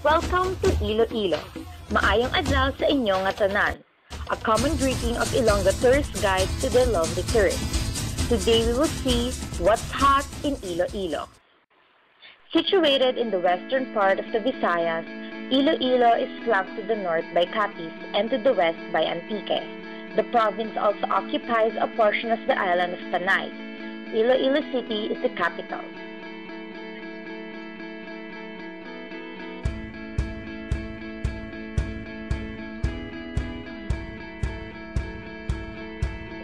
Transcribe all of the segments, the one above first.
Welcome to Iloilo. Maayong adlaw sa inyong nga tanan. A common greeting of Ilonggo tourist guides to their lovely tourists. Today we will see what's hot in Iloilo. Situated in the western part of the Visayas, Iloilo is flanked to the north by Capiz and to the west by Antique. The province also occupies a portion of the island of Panay. Iloilo City is the capital.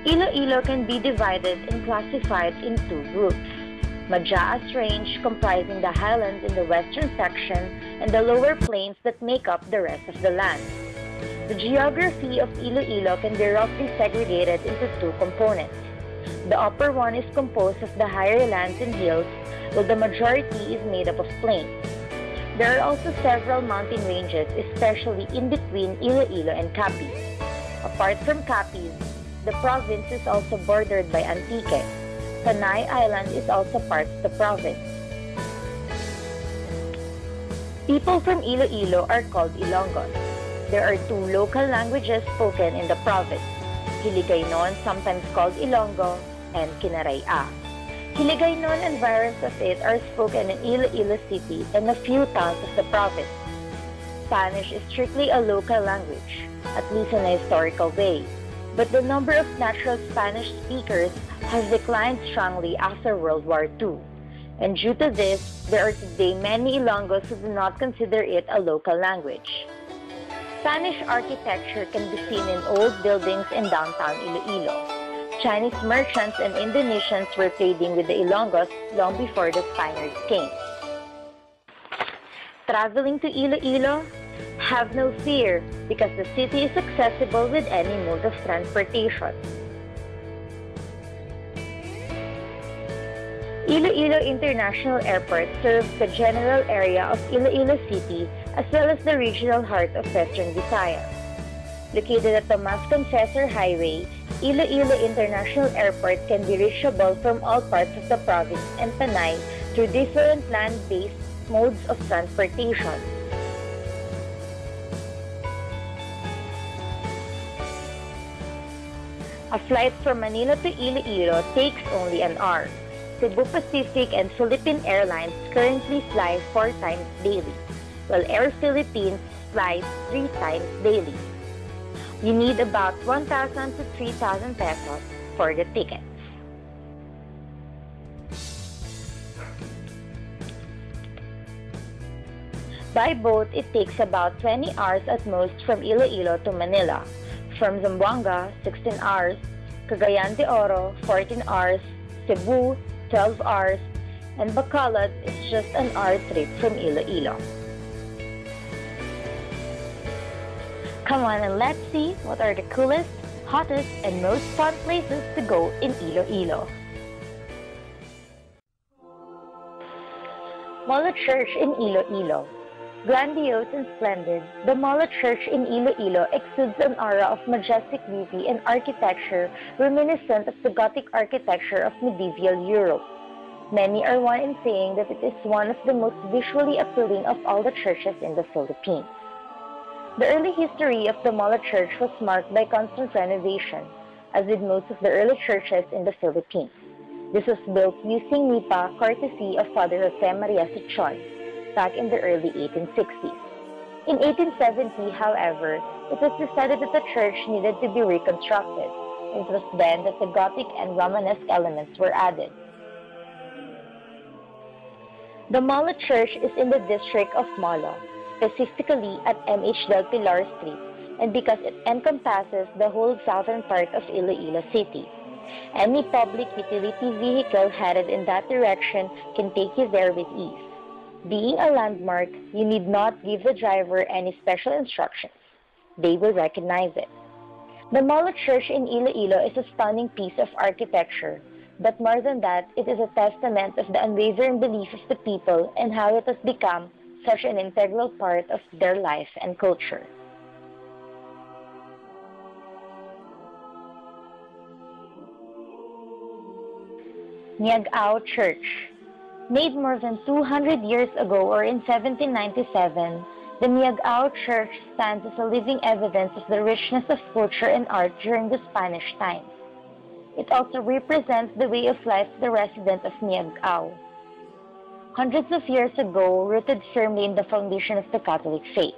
Iloilo can be divided and classified in two groups. Majaas Range, comprising the highlands in the western section, and the lower plains that make up the rest of the land. The geography of Iloilo can be roughly segregated into two components. The upper one is composed of the higher lands and hills, while the majority is made up of plains. There are also several mountain ranges, especially in between Iloilo and Capiz. Apart from Capiz, the province is also bordered by Antique. Panay Island is also part of the province. People from Iloilo are called Ilonggos. There are two local languages spoken in the province, Hiligaynon, sometimes called Ilonggo, and Kinaraya. Hiligaynon and variants of it are spoken in Iloilo City and a few towns of the province. Spanish is strictly a local language, at least in a historical way. But the number of natural Spanish speakers has declined strongly after World War II. And due to this, there are today many Ilonggos who do not consider it a local language. Spanish architecture can be seen in old buildings in downtown Iloilo. Chinese merchants and Indonesians were trading with the Ilonggos long before the Spaniards came. Traveling to Iloilo? Have no fear, because the city is accessible with any mode of transportation. Iloilo International Airport serves the general area of Iloilo City as well as the regional heart of Western Visayas. Located at the Mas Confessor Highway, Iloilo International Airport can be reachable from all parts of the province and Panay through different land-based modes of transportation. A flight from Manila to Iloilo takes only an hour. Cebu Pacific and Philippine Airlines currently fly 4 times daily, while Air Philippines flies 3 times daily. You need about 1,000 to 3,000 pesos for the tickets. By boat, it takes about 20 hours at most from Iloilo to Manila. From Zamboanga, 16 hours, Cagayan de Oro, 14 hours, Cebu, 12 hours, and Bacolod is just an hour trip from Iloilo. Come on and let's see what are the coolest, hottest, and most fun places to go in Iloilo. Molo Church in Iloilo. Grandiose and splendid, the Molo Church in Iloilo exudes an aura of majestic beauty and architecture reminiscent of the Gothic architecture of medieval Europe. Many are one in saying that it is one of the most visually appealing of all the churches in the Philippines. The early history of the Molo Church was marked by constant renovation, as with most of the early churches in the Philippines. This was built using nipa courtesy of Father Jose Maria Suchon back in the early 1860s. In 1870, however, it was decided that the church needed to be reconstructed. It was then that the Gothic and Romanesque elements were added. The Molo Church is in the district of Molo, specifically at MH del Pilar Street, and because it encompasses the whole southern part of Iloilo City. Any public utility vehicle headed in that direction can take you there with ease. Being a landmark, you need not give the driver any special instructions. They will recognize it. The Molo Church in Iloilo is a stunning piece of architecture, but more than that, it is a testament of the unwavering belief of the people and how it has become such an integral part of their life and culture. Niagao Church. Made more than 200 years ago or in 1797, The Miagao Church stands as a living evidence of the richness of culture and art during the Spanish times. It also represents the way of life of the residents of Miagao. Hundreds of years ago, rooted firmly in the foundation of the Catholic faith.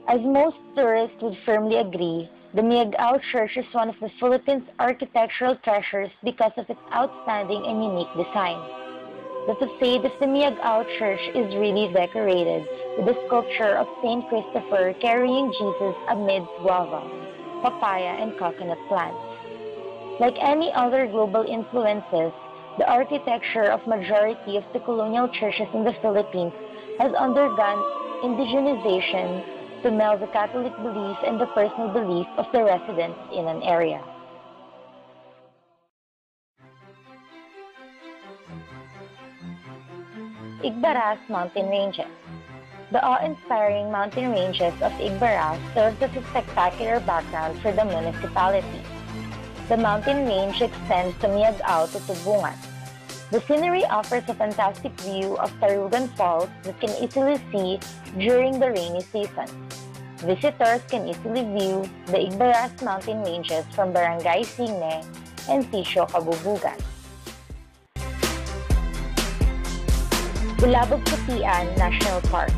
As most tourists would firmly agree, the Miagao Church is one of the Philippines' architectural treasures because of its outstanding and unique design. The facade of the Miagao Church is really decorated with a sculpture of Saint Christopher carrying Jesus amidst guava, papaya, and coconut plants. Like any other global influences, the architecture of majority of the colonial churches in the Philippines has undergone indigenization to meld the Catholic belief and the personal belief of the residents in an area. Igbaras Mountain Ranges. The awe-inspiring mountain ranges of Igbaras serves as a spectacular background for the municipality. The mountain range extends to Miagao to Tubungan. The scenery offers a fantastic view of Tarugan Falls that can easily see during the rainy season. Visitors can easily view the Igbaras mountain ranges from Barangay Signe and Sitio Kabubugan. Bulabog-Putian National Park.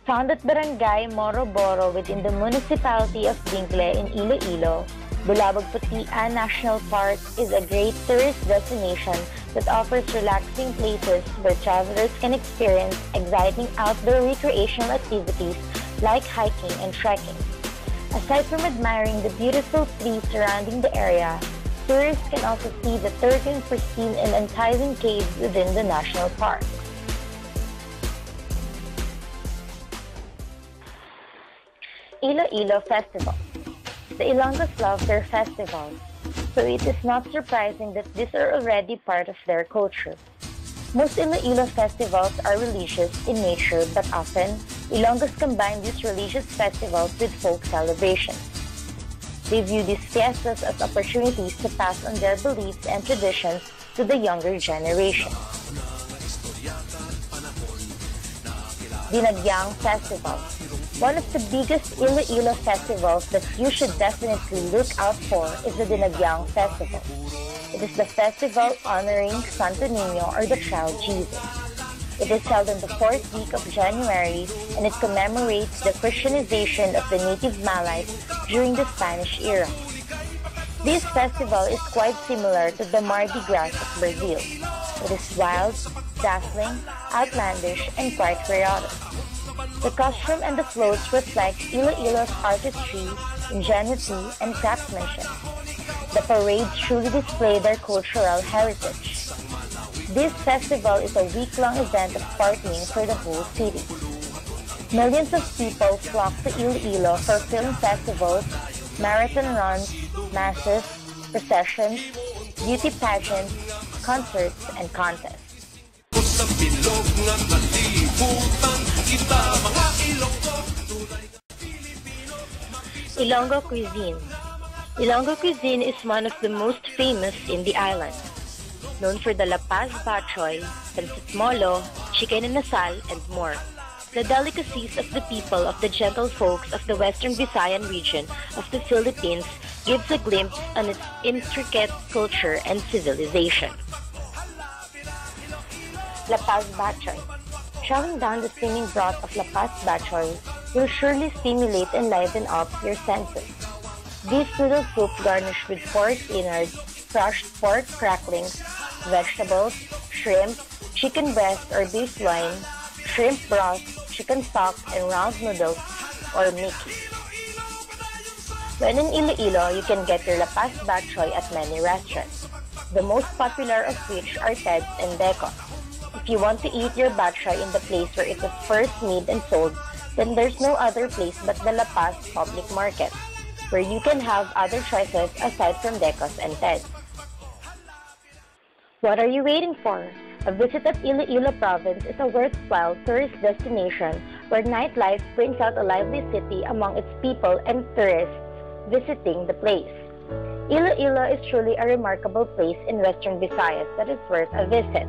Found at Barangay Moroboro within the municipality of Dingle in Iloilo, Bulabog-Putian National Park is a great tourist destination that offers relaxing places where travelers can experience exciting outdoor recreational activities like hiking and trekking. Aside from admiring the beautiful trees surrounding the area, tourists can also see the 13 pristine and enticing caves within the national park. Iloilo Festival. The Ilonggos love their festivals, so it is not surprising that these are already part of their culture. Most Iloilo festivals are religious in nature, but often, Ilonggos combine these religious festivals with folk celebrations. They view these fiestas as opportunities to pass on their beliefs and traditions to the younger generation. Dinagyang Festival. One of the biggest Iloilo festivals that you should definitely look out for is the Dinagyang Festival. It is the festival honoring Santo Niño or the Child Jesus. It is held on the 4th week of January and it commemorates the Christianization of the native Malays during the Spanish era. This festival is quite similar to the Mardi Gras of Brazil. It is wild, dazzling, outlandish, and quite chaotic. The costume and the floats reflect Iloilo's artistry, ingenuity, and craftsmanship. The parades truly display their cultural heritage. This festival is a week-long event of partying for the whole city. Millions of people flock to Iloilo for film festivals, marathon runs, masses, processions, beauty pageants, concerts, and contests. Ilonggo cuisine. Ilonggo cuisine is one of the most famous in the island. Known for the lapas bachoy, pancit molo, chicken inasal, and more. The delicacies of the people of the gentle folks of the Western Visayan region of the Philippines gives a glimpse on its intricate culture and civilization. Lapas bachoy. Chowing down the steaming broth of lapas bachoy will surely stimulate and liven up your senses. This noodle soup garnished with pork innards, crushed pork cracklings, vegetables, shrimp, chicken breast or beef loin, shrimp broth, chicken stock, and round noodles or miki. When in Iloilo, you can get your lapas bachoy at many restaurants, the most popular of which are Ted's and Decos. If you want to eat your bachoy in the place where it was first made and sold, then there's no other place but the La Paz Public Market, where you can have other choices aside from Decos and Ted's. What are you waiting for? A visit at Iloilo Province is a worthwhile tourist destination where nightlife brings out a lively city among its people and tourists visiting the place. Iloilo is truly a remarkable place in Western Visayas that is worth a visit.